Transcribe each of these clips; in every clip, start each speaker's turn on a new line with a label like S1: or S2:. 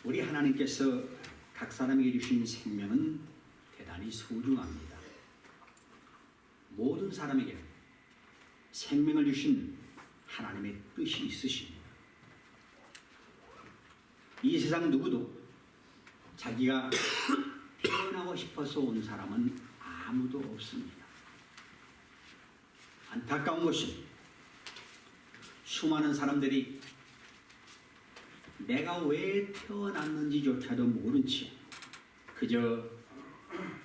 S1: 우리 하나님께서 각 사람에게 주신 생명은 대단히 소중합니다. 모든 사람에게 생명을 주신 하나님의 뜻이 있으십니다. 이 세상 누구도 자기가 태어나고 싶어서 온 사람은 아무도 없습니다. 안타까운 것은 수많은 사람들이 내가 왜 태어났는지조차도 모른 채 그저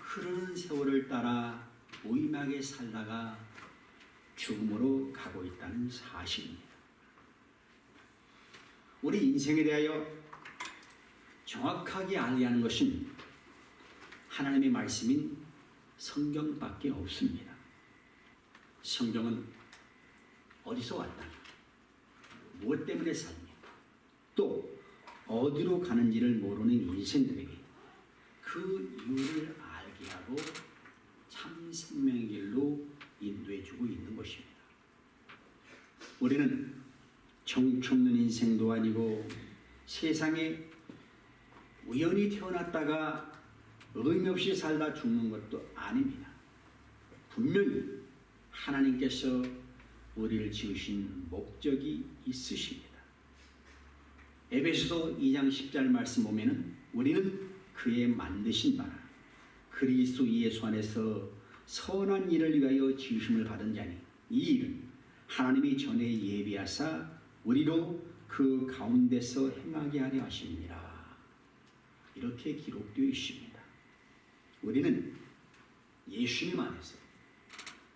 S1: 흐르는 세월을 따라 무의미하게 살다가 죽음으로 가고 있다는 사실입니다. 우리 인생에 대하여 정확하게 알아야 하는 것은 하나님의 말씀인 성경밖에 없습니다. 성경은 어디서 왔다, 무엇 때문에 살며 또 어디로 가는지를 모르는 인생들에게 그 이유를 알게 하고 참 생명의 길로 인도해주고 있는 것입니다. 우리는 정처 없는 인생도 아니고 세상에 우연히 태어났다가 의미 없이 살다 죽는 것도 아닙니다. 분명히 하나님께서 우리를 지으신 목적이 있으십니다. 에베소서 2장 10절 말씀 보면은 우리는 그의 만드신 바라 그리스도 예수 안에서 선한 일을 위하여 지으심을 받은 자니 이 일은 하나님이 전에 예비하사 우리로 그 가운데서 행하게 하려 하심이니라. 이렇게 기록되어 있습니다. 우리는 예수님 안에서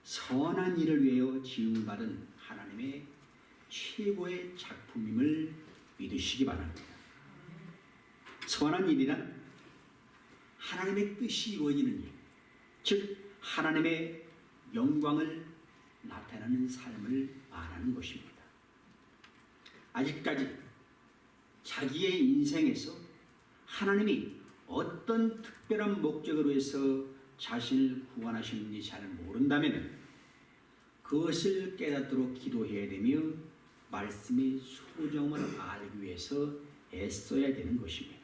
S1: 선한 일을 위하여 지음받은 하나님의 최고의 작품임을 믿으시기 바랍니다. 선한 일이란 하나님의 뜻이 이루어지는 일, 즉 하나님의 영광을 나타내는 삶을 말하는 것입니다. 아직까지 자기의 인생에서 하나님이 어떤 특별한 목적으로 해서 자신을 구원하셨는지 잘 모른다면 그것을 깨닫도록 기도해야 되며 말씀의 소정을 알기 위해서 애써야 되는 것입니다.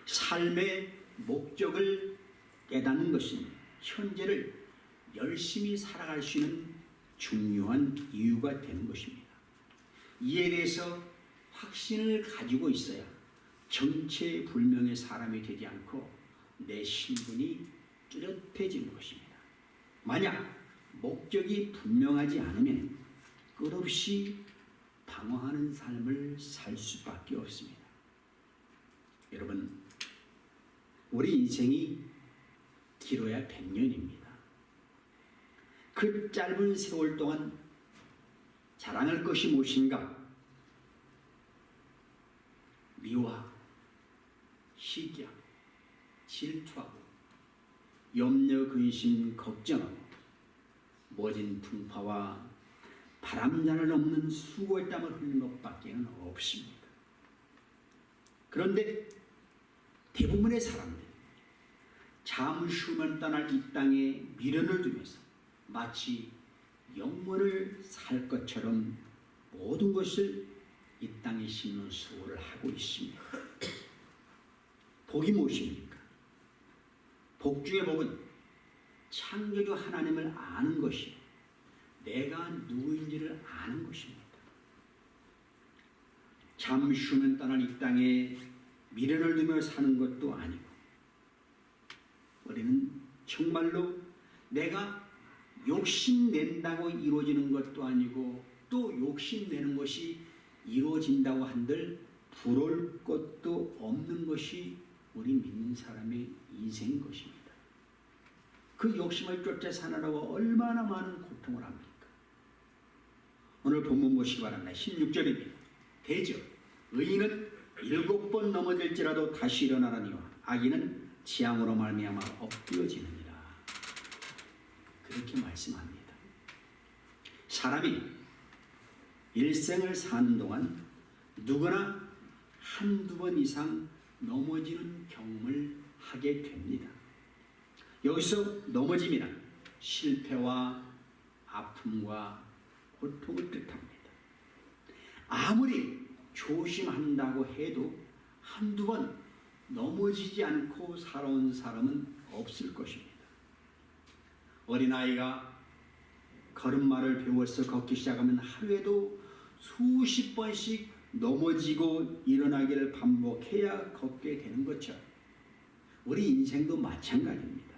S1: 삶의 목적을 깨닫는 것은 현재를 열심히 살아갈 수 있는 중요한 이유가 되는 것입니다. 이에 대해서 확신을 가지고 있어야 정체불명의 사람이 되지 않고 내 신분이 뚜렷해지는 것입니다. 만약 목적이 분명하지 않으면 끝없이 방황하는 삶을 살 수밖에 없습니다. 여러분, 우리 인생이 길어야 100년입니다. 그 짧은 세월 동안 자랑할 것이 무엇인가? 미워하고 시기하고 질투하고 염려, 근심, 걱정하고 모진 풍파와 바람잔을 넘는 수고의 땀을 흘리는 것밖에는 없습니다. 그런데 대부분의 사람들 잠시 후면 떠날 이 땅에 미련을 두면서 마치 영원을 살 것처럼 모든 것을 이 땅에 심는 수고를 하고 있습니다. 복이 무엇입니까? 복 중의 복은 창조주 하나님을 아는 것이 내가 누구인지를 아는 것입니다. 잠시 후면 떠날 이 땅에 미련을 두며 사는 것도 아니고 우리는 정말로 내가 욕심낸다고 이루어지는 것도 아니고 또 욕심내는 것이 이루어진다고 한들 부러울 것도 없는 것이 우리 믿는 사람의 인생인 것입니다. 그 욕심을 쫓아 사느라고 얼마나 많은 고통을 합니까? 오늘 본문 보시기 바랍니다. 16절입니다. 대저 의인은 7번 넘어질지라도 다시 일어나라니와 악인은 재앙으로 말미암아 엎드려지느니라. 그렇게 말씀합니다. 사람이 일생을 사는 동안 누구나 한두 번 이상 넘어지는 경험을 하게 됩니다. 여기서 넘어짐이란 실패와 아픔과 고통을 뜻합니다. 아무리 조심한다고 해도 한두 번 넘어지지 않고 살아온 사람은 없을 것입니다. 어린아이가 걸음마를 배워서 걷기 시작하면 하루에도 수십 번씩 넘어지고 일어나기를 반복해야 걷게 되는 것처럼 우리 인생도 마찬가지입니다.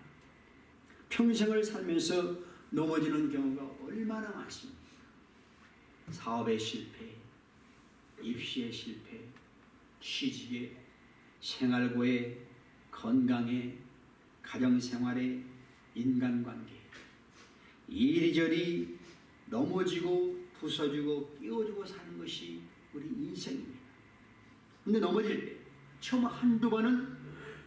S1: 평생을 살면서 넘어지는 경우가 얼마나 많습니까? 사업의 실패, 입시의 실패, 취직에, 생활고에, 건강에, 가정생활에, 인간관계 이리저리 넘어지고 부서지고 끼워주고 사는 것이 우리 인생입니다. 근데 넘어질 때 처음 한두 번은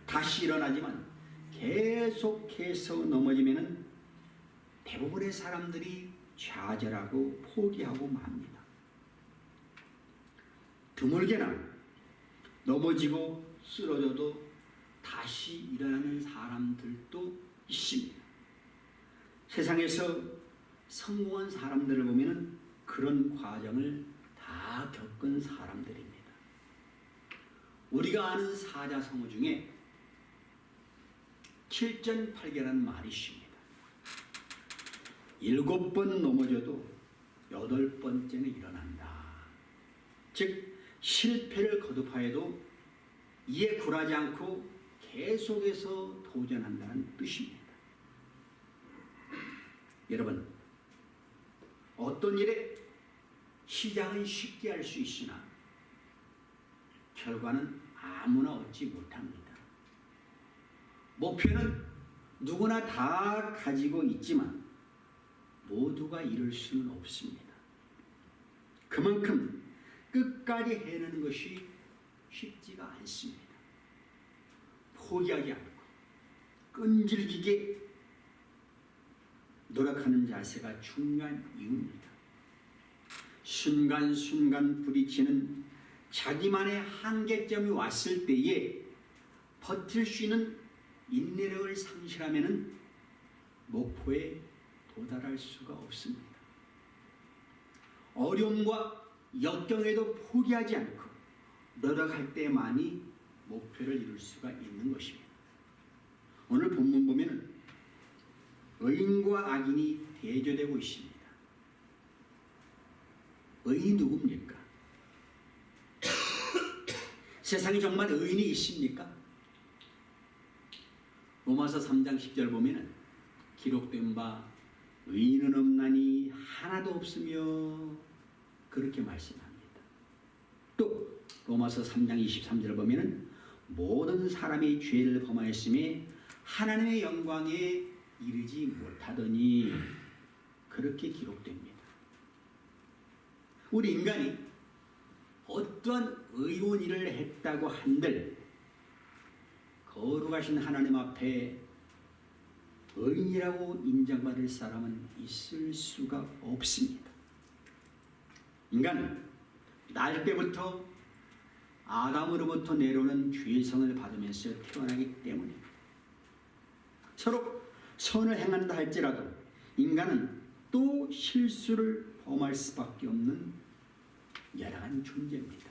S1: 다시 일어나지만 계속해서 넘어지면은 대부분의 사람들이 좌절하고 포기하고 맙니다. 드물게나 넘어지고 쓰러져도 다시 일어나는 사람들도 있습니다. 세상에서 성공한 사람들을 보면 그런 과정을 다 겪은 사람들입니다. 우리가 아는 사자성어 중에 7전8결이라는 말이 있습니다. 7번 넘어져도 8번째는 일어난다. 즉 실패를 거듭하여도 이에 굴하지 않고 계속해서 도전한다는 뜻입니다. 여러분, 어떤 일에 시작은 쉽게 할 수 있으나 결과는 아무나 얻지 못합니다. 목표는 누구나 다 가지고 있지만 모두가 이룰 수는 없습니다. 그만큼 끝까지 해내는 것이 쉽지가 않습니다. 포기하지 않고 끈질기게 노력하는 자세가 중요한 이유입니다. 순간순간 부딪히는 자기만의 한계점이 왔을 때에 버틸 수 있는 인내력을 상실하면 목표에 도달할 수가 없습니다. 어려움과 역경에도 포기하지 않고 노력할 때만이 목표를 이룰 수가 있는 것입니다. 오늘 본문 보면 의인과 악인이 대조되고 있습니다. 의인이 누굽니까? 세상에 정말 의인이 있습니까? 로마서 3장 10절 보면 기록된 바 의인은 없나니 하나도 없으며 그렇게 말씀합니다. 또 로마서 3장 23절 보면 모든 사람이 죄를 범하였음에 하나님의 영광에 이르지 못하더니 그렇게 기록됩니다. 우리 인간이 어떠한 의로운 일을 했다고 한들 거룩하신 하나님 앞에 의인이라고 인정받을 사람은 있을 수가 없습니다. 인간은 날 때부터 아담으로부터 내려오는 죄성을 받으면서 태어나기 때문입니다. 서로 선을 행한다 할지라도 인간은 또 실수를 범할 수밖에 없는 열악한 존재입니다.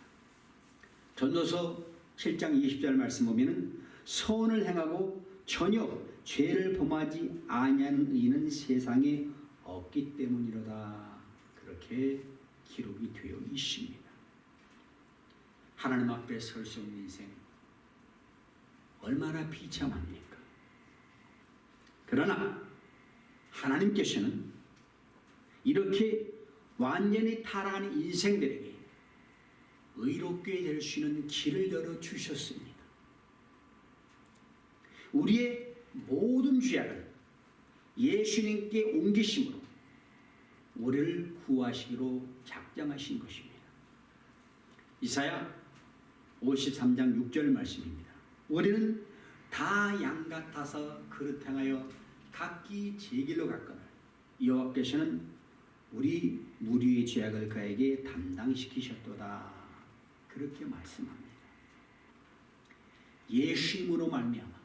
S1: 전도서 7장 20절 말씀 보면 선을 행하고 전혀 죄를 범하지 아니하는 의인은 세상에 없기 때문이로다. 그렇게 기록이 되어 있습니다. 하나님 앞에 설 수 없는 인생 얼마나 비참합니까? 그러나 하나님께서는 이렇게 완전히 타락한 인생들에게 의롭게 될 수 있는 길을 열어주셨습니다. 우리의 모든 죄악을 예수님께 옮기심으로 우리를 구하시기로 작정하신 것입니다. 이사야 53장 6절 말씀입니다. 우리는 다 양 같아서 그릇 행하여 각기 제 길로 갔거늘 여호와께서는 우리 무리의 죄악을 그에게 담당시키셨도다. 그렇게 말씀합니다. 예수님으로 말미암아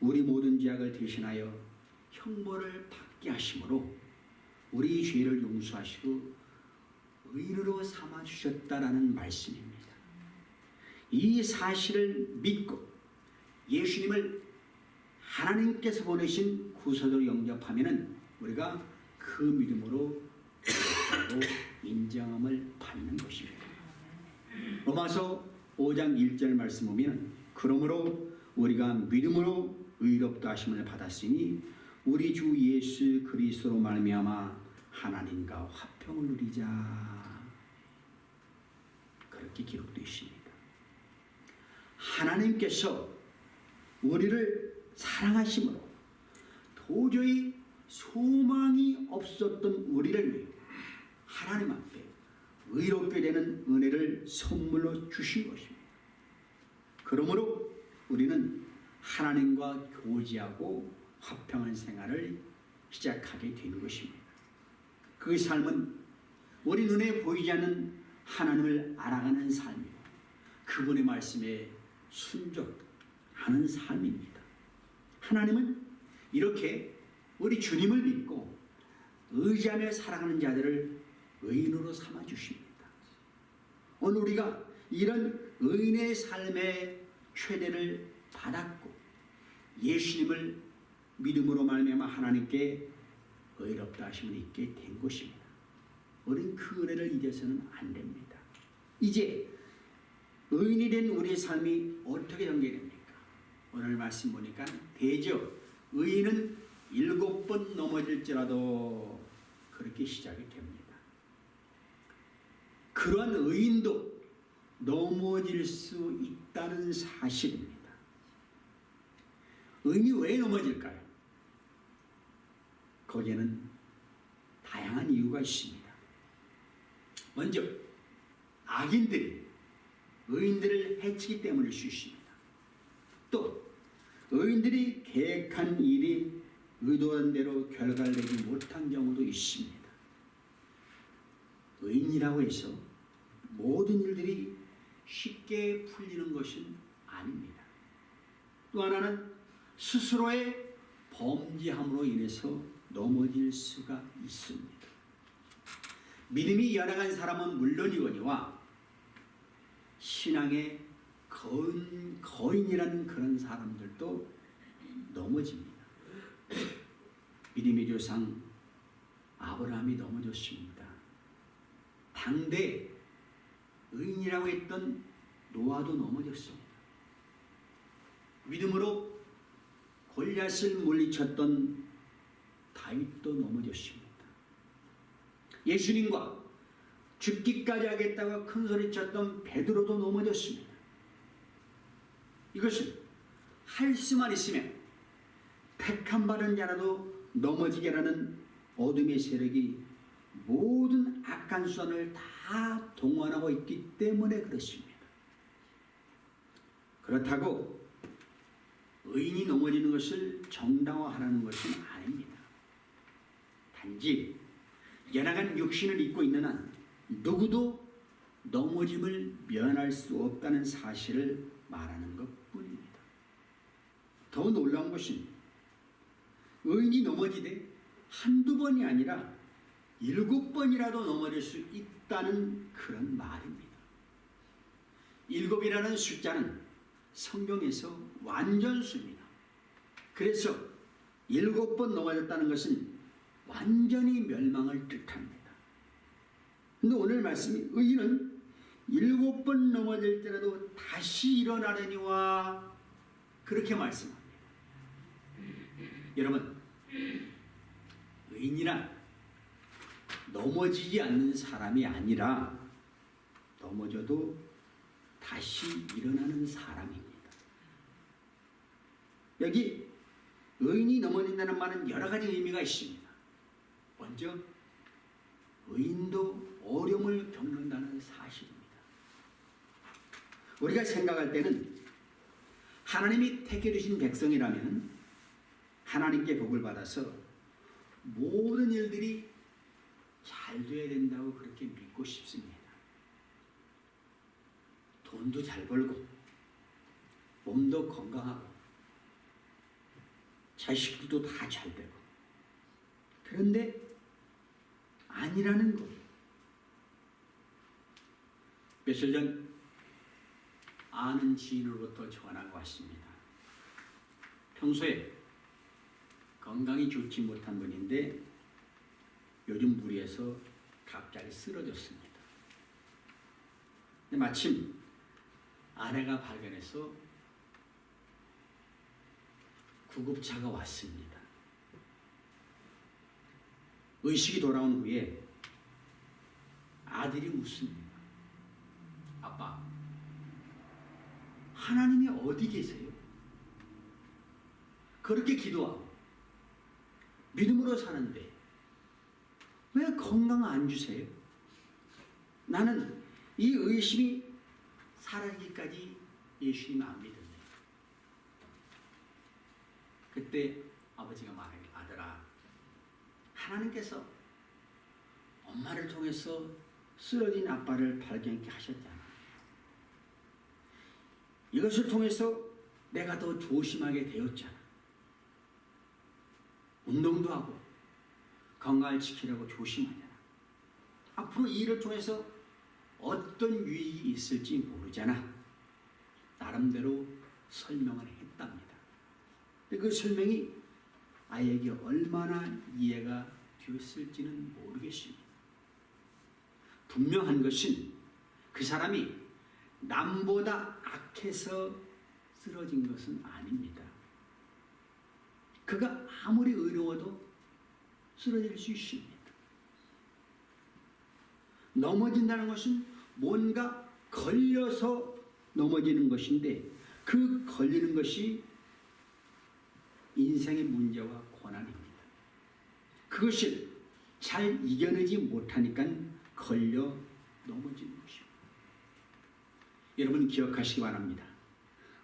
S1: 우리 모든 죄악을 대신하여 형벌을 받게 하심으로 우리 죄를 용서하시고 의인으로 삼아 주셨다라는 말씀입니다. 이 사실을 믿고 예수님을 하나님께서 보내신 구속으로 영접하면은 우리가 그 믿음으로 인정함을 받는 것입니다. 로마서 5장 1절 말씀 보면 그러므로 우리가 믿음으로 의롭다 하심을 받았으니 우리 주 예수 그리스도로 말미암아 하나님과 화평을 누리자. 그렇게 기록되어 있습니다. 하나님께서 우리를 사랑하심으로 도저히 소망이 없었던 우리를 위해 하나님 앞에 의롭게 되는 은혜를 선물로 주신 것입니다. 그러므로 우리는 하나님과 교제하고 화평한 생활을 시작하게 된 것입니다. 그 삶은 우리 눈에 보이지 않는 하나님을 알아가는 삶이고 그분의 말씀에 순종하는 삶입니다. 하나님은 이렇게 우리 주님을 믿고 의지하며 살아가는 자들을 의인으로 삼아주십니다. 오늘 우리가 이런 의인의 삶의 최대를 받았고 예수님을 믿음으로 말미암아 하나님께 의롭다 하심을 있게 된 것입니다. 우리는 그 은혜를 잊어서는 안 됩니다. 이제 의인이 된 우리의 삶이 어떻게 전개됩니까? 오늘 말씀 보니까 대저 의인은 7번 넘어질지라도 그렇게 시작이 됩니다. 그러한 의인도 넘어질 수 있다는 사실입니다. 의인이 왜 넘어질까요? 거기에는 다양한 이유가 있습니다. 먼저 악인들이 의인들을 해치기 때문일 수 있습니다. 또 의인들이 계획한 일이 의도한 대로 결과를 내지 못한 경우도 있습니다. 의인이라고 해서 모든 일들이 쉽게 풀리는 것은 아닙니다. 또 하나는 스스로의 범죄함으로 인해서 넘어질 수가 있습니다. 믿음이 연약한 사람은 물론이거니와 신앙의 거인이라는 그런 사람들도 넘어집니다. 믿음의 조상 아브라함이 넘어졌습니다. 당대 의인이라고 했던 노아도 넘어졌습니다. 믿음으로 골리앗을 물리쳤던 다윗도 넘어졌습니다. 예수님과 죽기까지 하겠다고 큰 소리쳤던 베드로도 넘어졌습니다. 이것은 할 수만 있으면 택함 받은 자라도 넘어지게 하는 어둠의 세력이 모든 악한 수단을 다 동원하고 있기 때문에 그렇습니다. 그렇다고 의인이 넘어지는 것을 정당화하라는 것은 아닙니다. 단지 연약한 육신을 입고 있는 한 누구도 넘어짐을 면할 수 없다는 사실을 말하는 것뿐입니다. 더 놀라운 것은 의인이 넘어지되 한두 번이 아니라 7번이라도 넘어질 수 있다는 그런 말입니다. 7이라는 숫자는 성경에서 완전수입니다. 그래서 7번 넘어졌다는 것은 완전히 멸망을 뜻합니다. 그런데 오늘 말씀이 의인은 7번 넘어질 때라도 다시 일어나려니와 그렇게 말씀합니다. 여러분, 의인이란 넘어지지 않는 사람이 아니라 넘어져도 다시 일어나는 사람입니다. 여기 의인이 넘어진다는 말은 여러 가지 의미가 있습니다. 먼저 의인도 어려움을 겪는다는 사실입니다. 우리가 생각할 때는 하나님이 택해 주신 백성이라면 하나님께 복을 받아서 모든 일들이 잘 돼야 된다고 그렇게 믿고 싶습니다. 돈도 잘 벌고 몸도 건강하고 자식들도 다 잘 되고 그런데 아니라는 것. 며칠 전 아는 지인으로부터 전화가 왔습니다. 평소에 건강이 좋지 못한 분인데 요즘 무리해서 갑자기 쓰러졌습니다. 근데 마침 아내가 발견해서 구급차가 왔습니다. 의식이 돌아온 후에 아들이 묻습니다. 아빠, 하나님이 어디 계세요? 그렇게 기도하고 믿음으로 사는데 왜 건강 안 주세요? 나는 이 의심이 사라지기까지 예수님 안 믿었네. 그때 아버지가 말하길, 아들아, 하나님께서 엄마를 통해서 쓰러진 아빠를 발견케 하셨잖아. 이것을 통해서 내가 더 조심하게 되었잖아. 운동도 하고 건강을 지키려고 조심하잖아. 앞으로 이 일을 통해서 어떤 유익이 있을지 모르잖아. 나름대로 설명을 했답니다. 근데 그 설명이 아이에게 얼마나 이해가 되었을지는 모르겠습니다. 분명한 것은 그 사람이 남보다 악해서 쓰러진 것은 아닙니다. 그가 아무리 의로워도 쓰러질 수 있습니다. 넘어진다는 것은 뭔가 걸려서 넘어지는 것인데 그 걸리는 것이 인생의 문제와 고난입니다. 그것을 잘 이겨내지 못하니까 걸려 넘어지는 것입니다. 여러분 기억하시기 바랍니다.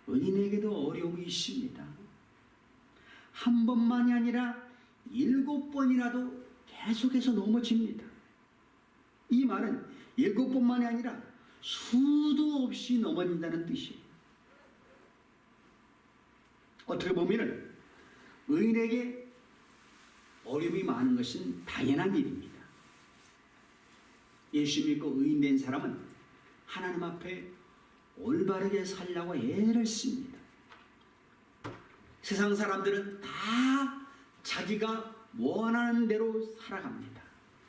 S1: 은인에게도 어려움이 있습니다. 한 번만이 아니라 7번이라도 계속해서 넘어집니다. 이 말은 7번만이 아니라 수도 없이 넘어진다는 뜻이에요. 어떻게 보면 의인에게 어려움이 많은 것은 당연한 일입니다. 예수 믿고 의인된 사람은 하나님 앞에 올바르게 살려고 애를 씁니다. 세상 사람들은 다 자기가 원하는 대로 살아갑니다.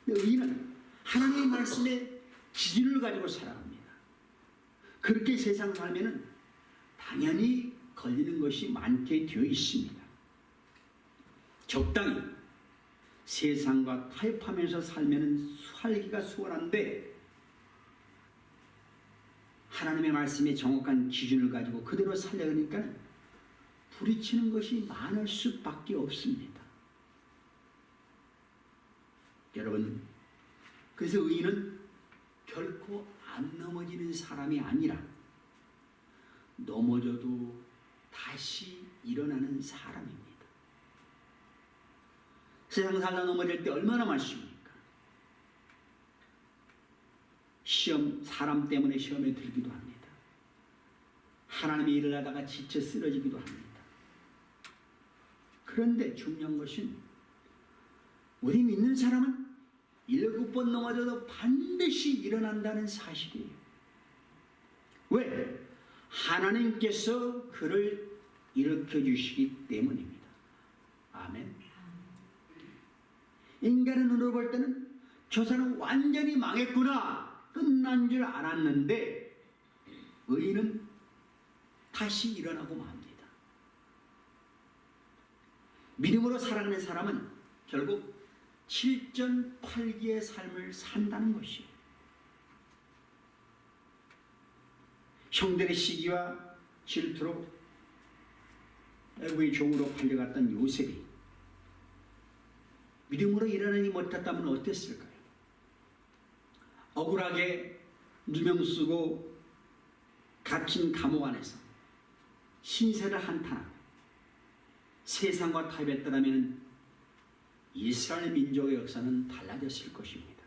S1: 근데 의인은 하나님의 말씀에 기준을 가지고 살아갑니다. 그렇게 세상 살면은 당연히 걸리는 것이 많게 되어 있습니다. 적당히 세상과 타협하면서 살면은 살기가 수월한데 하나님의 말씀에 정확한 기준을 가지고 그대로 살려니까 부딪히는 것이 많을 수밖에 없습니다. 여러분, 그래서 의인은 결코 안 넘어지는 사람이 아니라 넘어져도 다시 일어나는 사람입니다. 세상 살다 넘어질 때 얼마나 많습니까? 시험, 사람 때문에 시험에 들기도 합니다. 하나님의 일을 하다가 지쳐 쓰러지기도 합니다. 그런데 중요한 것은 우리 믿는 사람은 7번 넘어져도 반드시 일어난다는 사실이에요. 왜? 하나님께서 그를 일으켜 주시기 때문입니다. 아멘. 인간의 눈으로 볼 때는 저 사람은 완전히 망했구나, 끝난 줄 알았는데 의인은 다시 일어나고 맙니다. 믿음으로 살아가는 사람은 결국 7전8기의 삶을 산다는 것이에요. 형들의 시기와 질투로 애굽의 종으로 팔려갔던 요셉이 믿음으로 일어나지 못했다면 어땠을까요? 억울하게 누명 쓰고 갇힌 감옥 안에서 신세를 한탄하고 세상과 타협했더라면 이스라엘 민족의 역사는 달라졌을 것입니다.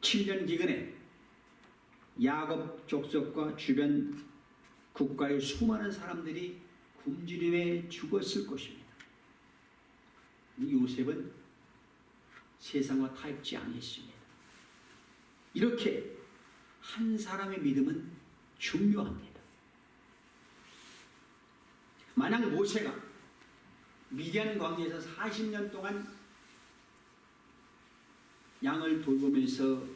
S1: 7년 기근에 야곱 족속과 주변 국가의 수많은 사람들이 굶주림에 죽었을 것입니다. 요셉은 세상과 타협지 않았습니다. 이렇게 한 사람의 믿음은 중요합니다. 만약 모세가 미디안 광야에서 40년 동안 양을 돌보면서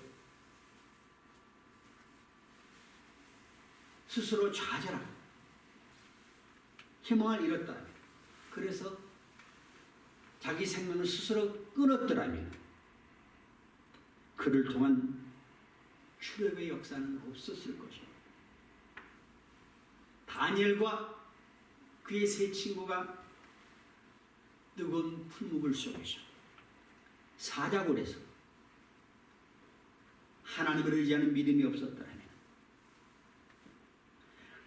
S1: 스스로 좌절하고 희망을 잃었다면, 그래서 자기 생명을 스스로 끊었더라면 그를 통한 출애굽의 역사는 없었을 것입니다. 다니엘과 그의 세 친구가 뜨거운 풀무불 속에서 사자굴에서 하나님을 의지하는 믿음이 없었더라면,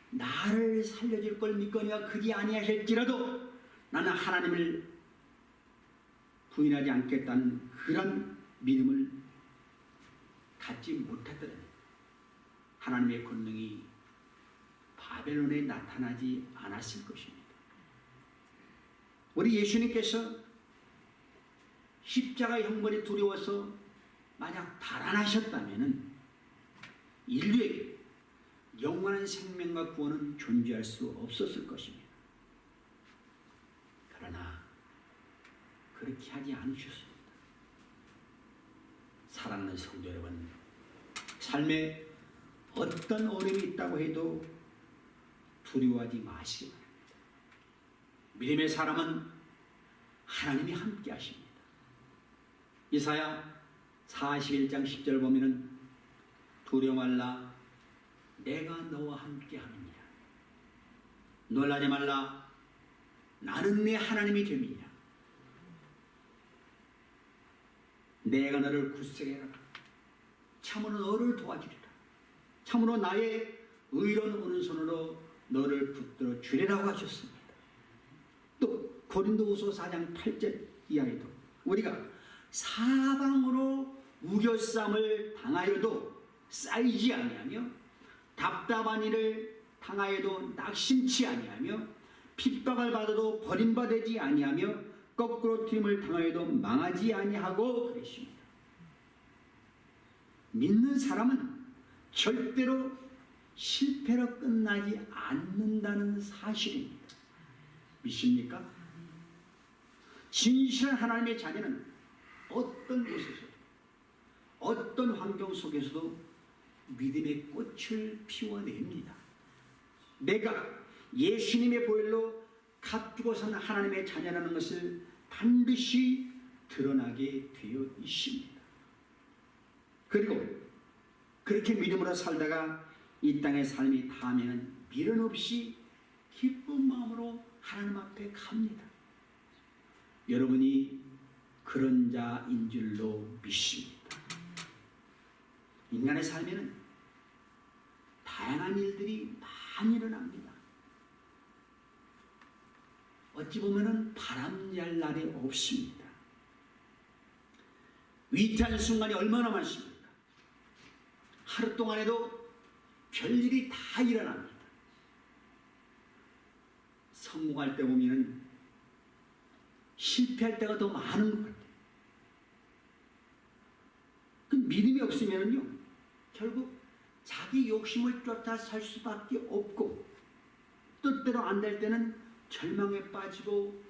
S1: 나를 살려줄 걸 믿거니와 그리 아니하실지라도 나는 하나님을 부인하지 않겠다는 그런 믿음을 갖지 못했더라면 하나님의 권능이 바벨론에 나타나지 않았을 것입니다. 우리 예수님께서 십자가 형벌이 두려워서 만약 달아나셨다면 인류에게 영원한 생명과 구원은 존재할 수 없었을 것입니다. 그러나 그렇게 하지 않으셨습니다. 사랑하는 성도 여러분, 삶에 어떤 어려움이 있다고 해도 두려워하지 마시기 바랍니다. 믿음의 사람은 하나님이 함께 하십니다. 이사야 41장 10절 보면은 두려워 말라, 내가 너와 함께 함이니라. 놀라지 말라, 나는 네 하나님이 됨이니라. 내가 너를 굳세게 하라. 참으로 너를 도와주리라. 참으로 나의 의로운 오른손으로 너를 붙들어 주리라고 하셨습니다. 또 고린도후서 4장 8절 이하에도 우리가 사방으로 우겨쌈을 당하여도 쌓이지 아니하며 답답한 일을 당하여도 낙심치 아니하며 핍박을 받아도 버림받지 아니하며 거꾸로 튀김을 당하여도 망하지 아니하고 그랬습니다. 믿는 사람은 절대로 실패로 끝나지 않는다는 사실입니다. 믿습니까? 진실한 하나님의 자녀는 어떤 곳에서도 어떤 환경 속에서도 믿음의 꽃을 피워냅니다. 내가 예수님의 보혈로 값주고 산 하나님의 자녀라는 것을 반드시 드러나게 되어 있습니다. 그리고 그렇게 믿음으로 살다가 이 땅의 삶이 닿으면 미련 없이 기쁜 마음으로 하나님 앞에 갑니다. 여러분이 그런 자인 줄로 믿습니다. 인간의 삶에는 다양한 일들이 많이 일어납니다. 어찌 보면은 바람잘 날이 없습니다. 위태한 순간이 얼마나 많습니까? 하루 동안에도 별일이 다 일어납니다. 성공할 때 보면은 실패할 때가 더 많은 것 같아요. 그 믿음이 없으면요, 결국 자기 욕심을 쫓아 살 수밖에 없고, 뜻대로 안 될 때는 절망에 빠지고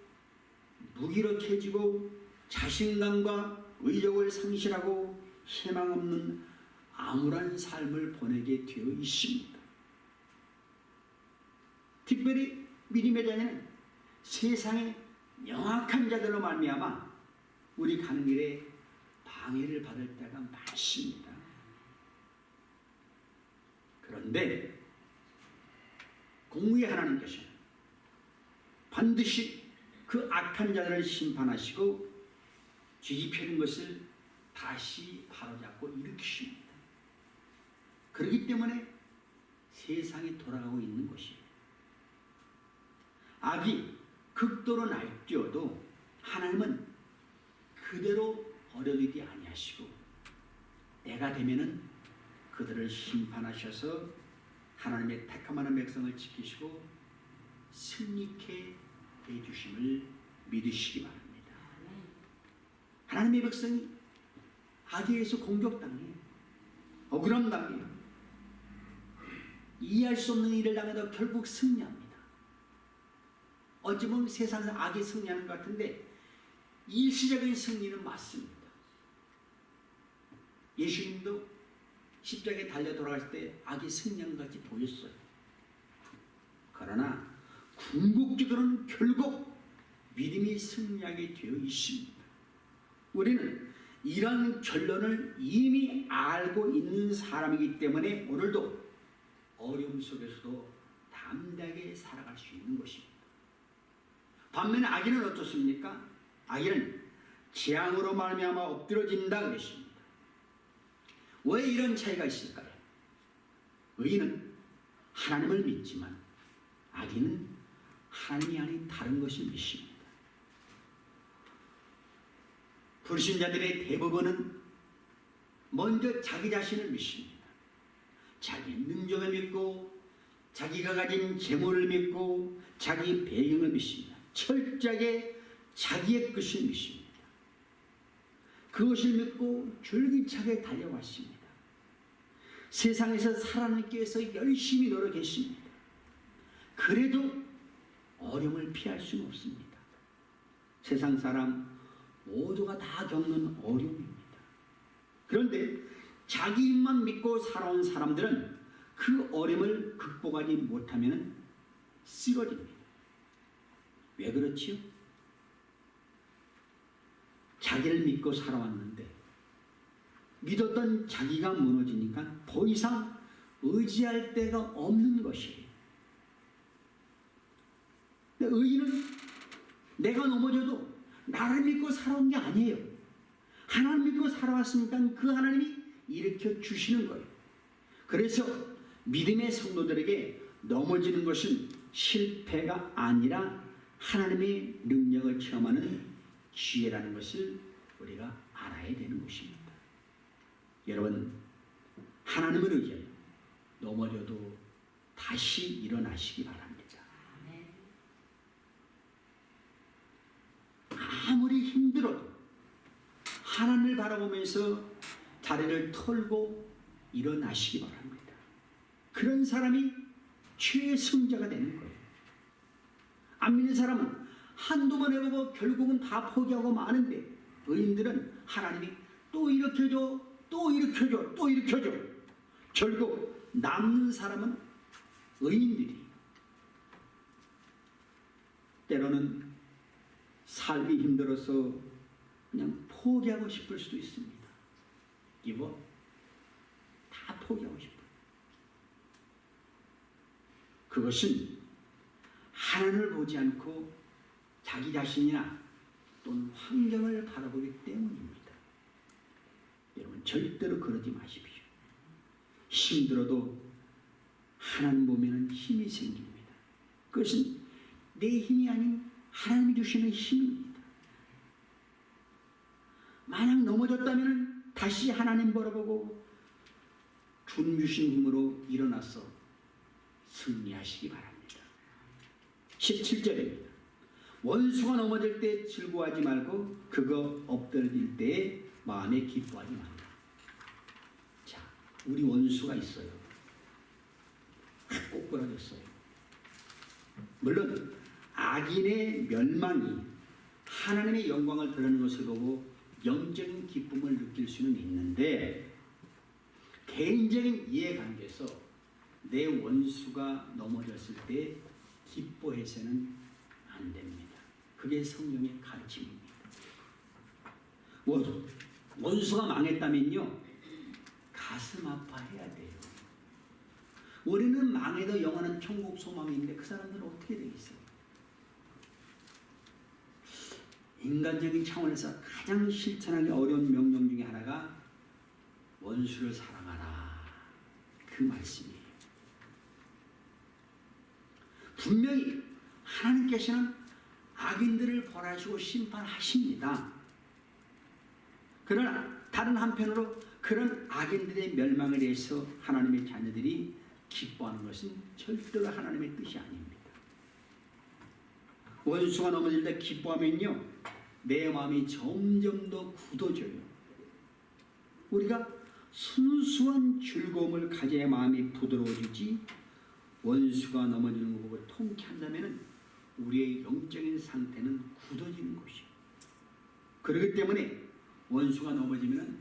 S1: 무기력해지고 자신감과 의욕을 상실하고 희망 없는 암울한 삶을 보내게 되어 있습니다. 특별히 믿음의 자녀는 세상의 명확한 자들로 말미암아 우리 가는 길에 방해를 받을 때가 많습니다. 그런데 공의의 하나님께서는 반드시 그 악한 자들을 심판하시고 뒤집히는 것을 다시 바로잡고 일으키십니다. 그렇기 때문에 세상이 돌아가고 있는 것이에요. 악이 극도로 날뛰어도 하나님은 그대로 버려두지 아니하시고 때가 되면은 그들을 심판하셔서 하나님의 택함하는 백성을 지키시고 승리케 해주심을 믿으시기 바랍니다. 하나님의 백성이 악에 의해서 공격당해요. 억울함 당해요. 이해할 수 없는 일을 당해도 결국 승리합니다. 어찌 보면 세상에서 악이 승리하는 것 같은데 일시적인 승리는 맞습니다. 예수님도 십자가에 달려 돌아갈 때 악이 승리한 것 같이 보였어요. 그러나 궁극적으로는 결국 믿음이 승리하게 되어 있습니다. 우리는 이런 결론을 이미 알고 있는 사람이기 때문에 오늘도 어려움 속에서도 담대하게 살아갈 수 있는 것입니다. 반면에 악인은 어떻습니까? 악인은 재앙으로 말미암아 엎드러진다 그랬습니다. 왜 이런 차이가 있을까요? 의인은 하나님을 믿지만 악인은 하나님이 아닌 다른 것을 믿습니다. 불신자들의 대부분은 먼저 자기 자신을 믿습니다. 자기 능력을 믿고 자기가 가진 재물을 믿고 자기 배경을 믿습니다. 철저하게 자기의 것을 믿습니다. 그것을 믿고 줄기차게 달려왔습니다. 세상에서 살아남기 위해서 열심히 노력했습니다. 그래도 어려움을 피할 수는 없습니다. 세상 사람 모두가 다 겪는 어려움입니다. 그런데 자기 힘만 믿고 살아온 사람들은 그 어려움을 극복하지 못하면 쓰러집니다. 왜 그렇지요? 자기를 믿고 살아왔는데 믿었던 자기가 무너지니까 더 이상 의지할 데가 없는 것이에요. 근데 의인은 내가 넘어져도 나를 믿고 살아온 게 아니에요. 하나님 믿고 살아왔으니까 그 하나님이 일으켜 주시는 거예요. 그래서 믿음의 성도들에게 넘어지는 것은 실패가 아니라 하나님의 능력을 체험하는 기회라는 것을 우리가 알아야 되는 것입니다. 여러분, 하나님을 의지하여 넘어져도 다시 일어나시기 바랍니다. 아무리 힘들어도 하나님을 바라보면서 다리를 털고 일어나시기 바랍니다. 그런 사람이 최승자가 되는 거예요. 안 믿는 사람은 한두 번 해보고 결국은 다 포기하고 마는데 의인들은 하나님이 또 일으켜줘, 또 일으켜줘, 또 일으켜줘. 결국 남는 사람은 의인들이 때로는 삶이 힘들어서 그냥 포기하고 싶을 수도 있습니다. 이거 다 포기하고 싶어요. 그것은 하나님을 보지 않고 자기 자신이나 또는 환경을 바라보기 때문입니다. 여러분 절대로 그러지 마십시오. 힘들어도 하나님 보면 힘이 생깁니다. 그것은 내 힘이 아닌 하나님이 주시는 힘입니다. 만약 넘어졌다면 다시 하나님 바라보고 준 주신 힘으로 일어나서 승리하시기 바랍니다. 17절입니다. 원수가 넘어질 때 즐거워하지 말고 그거 엎드러질 때에 마음에 기뻐하지 말라. 자, 우리 원수가 있어요. 꼬꾸라졌어요. 물론 악인의 멸망이 하나님의 영광을 드러내는 것을 보고 영적인 기쁨을 느낄 수는 있는데 개인적인 이해관계에서 내 원수가 넘어졌을 때 기뻐해서는 안 됩니다. 그게 성경의 가르침입니다. 원수가 망했다면요 가슴 아파해야 돼요. 우리는 망해도 영원한 천국 소망인데 그 사람들은 어떻게 되겠어요? 인간적인 차원에서 가장 실천하기 어려운 명령 중에 하나가 원수를 사랑하라, 그 말씀이에요. 분명히 하나님께서는 악인들을 벌하시고 심판하십니다. 그러나 다른 한편으로 그런 악인들의 멸망을 위해서 하나님의 자녀들이 기뻐하는 것은 절대로 하나님의 뜻이 아닙니다. 원수가 넘어질 때 기뻐하면요 내 마음이 점점 더 굳어져요. 우리가 순수한 즐거움을 가져야 마음이 부드러워지지 원수가 넘어지는 거 보고 통쾌한다면 우리의 영적인 상태는 굳어지는 것이요. 그렇기 때문에 원수가 넘어지면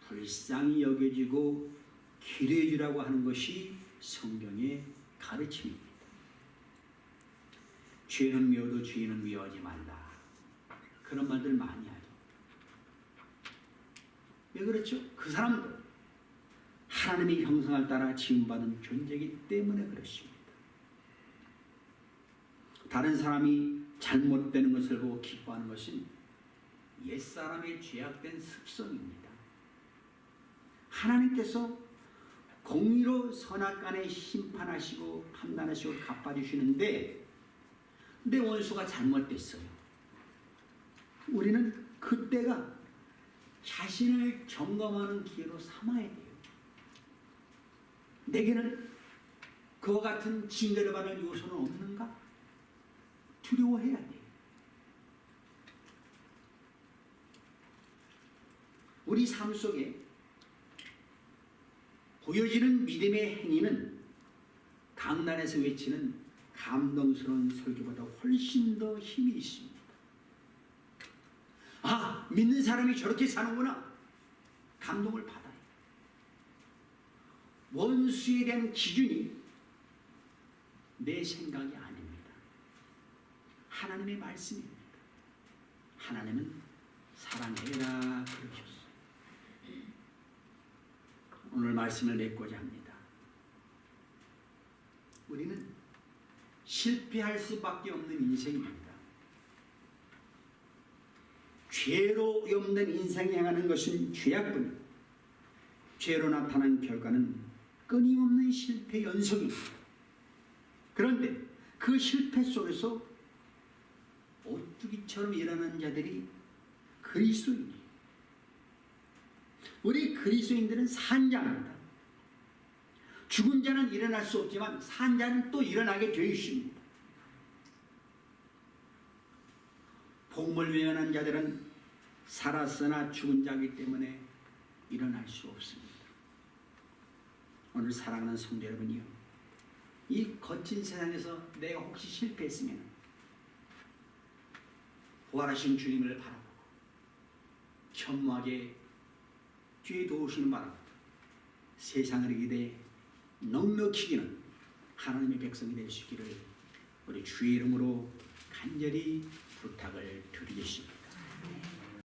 S1: 불쌍히 여겨지고 기도해 주라고 하는 것이 성경의 가르침입니다. 죄는 미워도 주인은 미워하지 말라. 그런 말들 많이 하죠. 왜 그렇죠? 그 사람들 하나님의 형상을 따라 지음받은 존재이기 때문에 그렇습니다. 다른 사람이 잘못되는 것을 보고 기뻐하는 것은 옛사람의 죄악된 습성입니다. 하나님께서 공의로 선악간에 심판하시고 판단하시고 갚아주시는데 내 원수가 잘못됐어요. 우리는 그때가 자신을 점검하는 기회로 삼아야 돼요. 내게는 그와 같은 징계를 받을 요소는 없는가? 두려워해야 돼요. 우리 삶 속에 보여지는 믿음의 행위는 강단에서 외치는 감동스러운 설교보다 훨씬 더 힘이 있습니다. 아, 믿는 사람이 저렇게 사는구나. 감동을 받아요. 원수에 대한 기준이 내 생각이 아닙니다. 하나님의 말씀입니다. 하나님은 사랑해라 그러셨어요. 오늘 말씀을 맺고자 합니다. 우리는 실패할 수밖에 없는 인생입니다. 죄로 없는 인생에 향하는 것은 죄악뿐입니다. 죄로 나타난 결과는 끊임없는 실패 연속입니다. 그런데 그 실패 속에서 오뚜기처럼 일어나는 자들이 그리스도인이에요. 우리 그리스도인들은 산자입니다. 죽은 자는 일어날 수 없지만 산 자는 또 일어나게 되어 있습니다. 복음을 외면한 자들은 살았으나 죽은 자이기 때문에 일어날 수 없습니다. 오늘 사랑하는 성도 여러분이요, 이 거친 세상에서 내가 혹시 실패했으면 부활하신 주님을 바라보고 겸허하게 주의 도우시는 바랍니다. 세상을 이기되 넉넉히 기는 하나님의 백성이 될 수 있기를 우리 주의 이름으로 간절히 부탁을 드리겠습니다.